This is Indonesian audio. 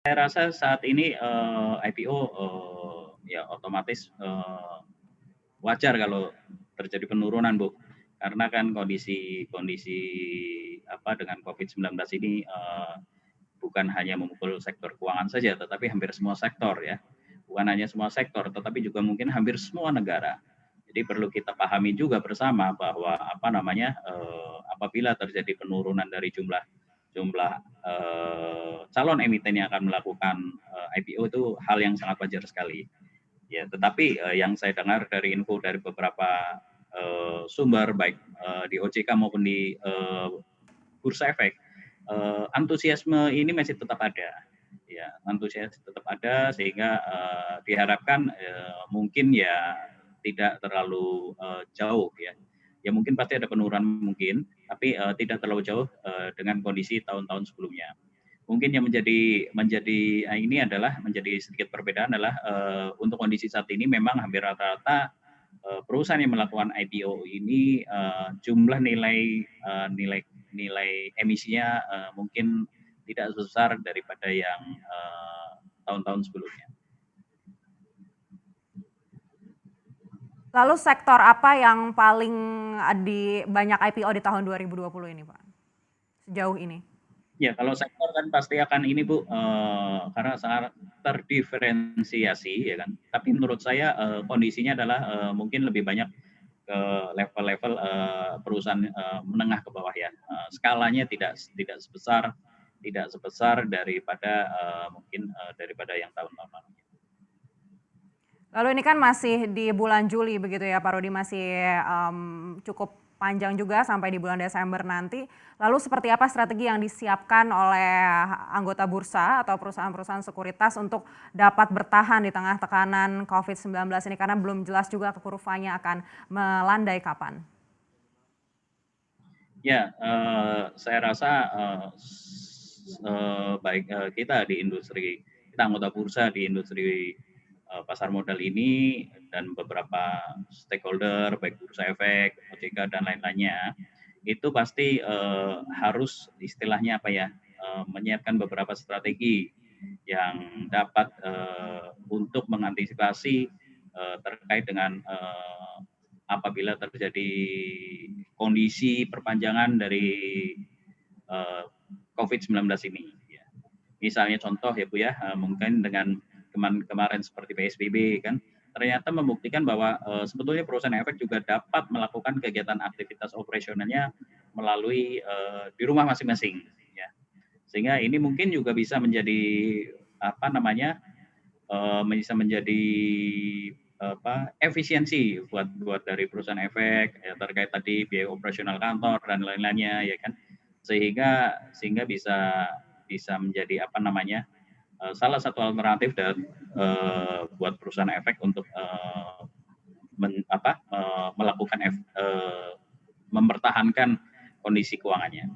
Saya rasa saat ini, IPO, ya otomatis, wajar kalau terjadi penurunan, Bu. Karena kan kondisi kondisi dengan COVID-19 ini, bukan hanya memukul sektor keuangan saja, tetapi hampir semua sektor ya. Bukan hanya semua sektor, tetapi juga mungkin hampir semua negara. Jadi perlu kita pahami juga bersama bahwa apabila terjadi penurunan dari jumlah jumlah calon emiten yang akan melakukan IPO itu hal yang sangat wajar sekali. Ya, tetapi yang saya dengar dari info dari beberapa sumber baik di OJK maupun di Bursa Efek, antusiasme ini masih tetap ada. Ya, antusias tetap ada sehingga diharapkan mungkin ya tidak terlalu jauh ya. Ya mungkin pasti ada penurunan mungkin, tapi tidak terlalu jauh dengan kondisi tahun-tahun sebelumnya. Mungkin yang menjadi sedikit perbedaan adalah untuk kondisi saat ini memang hampir rata-rata perusahaan yang melakukan IPO ini jumlah nilai emisinya mungkin tidak sebesar daripada yang tahun-tahun sebelumnya. Lalu sektor apa yang paling banyak IPO di tahun 2020 ini, Pak? Sejauh ini? Ya, kalau sektor kan pasti akan ini Bu, karena sangat terdiferensiasi ya kan. Tapi menurut saya kondisinya adalah mungkin lebih banyak ke level-level perusahaan menengah ke bawah ya. Skalanya tidak sebesar daripada daripada yang tahun-tahun lalu. Lalu ini kan masih di bulan Juli begitu ya Pak Rudi, masih cukup panjang juga sampai di bulan Desember nanti. Lalu seperti apa strategi yang disiapkan oleh anggota bursa atau perusahaan-perusahaan sekuritas untuk dapat bertahan di tengah tekanan COVID-19 ini, karena belum jelas juga kurvanya akan melandai kapan? Ya, saya rasa baik kita anggota bursa di industri pasar modal ini dan beberapa stakeholder baik Bursa Efek, OJK dan lain-lainnya itu pasti harus istilahnya menyiapkan beberapa strategi yang dapat untuk mengantisipasi terkait dengan apabila terjadi kondisi perpanjangan dari COVID-19 ini. Ya. Misalnya contoh ya Bu ya, mungkin dengan kemarin seperti PSBB kan, ternyata membuktikan bahwa sebetulnya perusahaan efek juga dapat melakukan kegiatan aktivitas operasionalnya melalui di rumah masing-masing. Ya. Sehingga ini mungkin juga bisa menjadi bisa menjadi efisiensi buat dari perusahaan efek ya, terkait tadi biaya operasional kantor dan lain-lainnya ya kan, sehingga bisa menjadi salah satu alternatif dan buat perusahaan efek untuk melakukan mempertahankan kondisi keuangannya.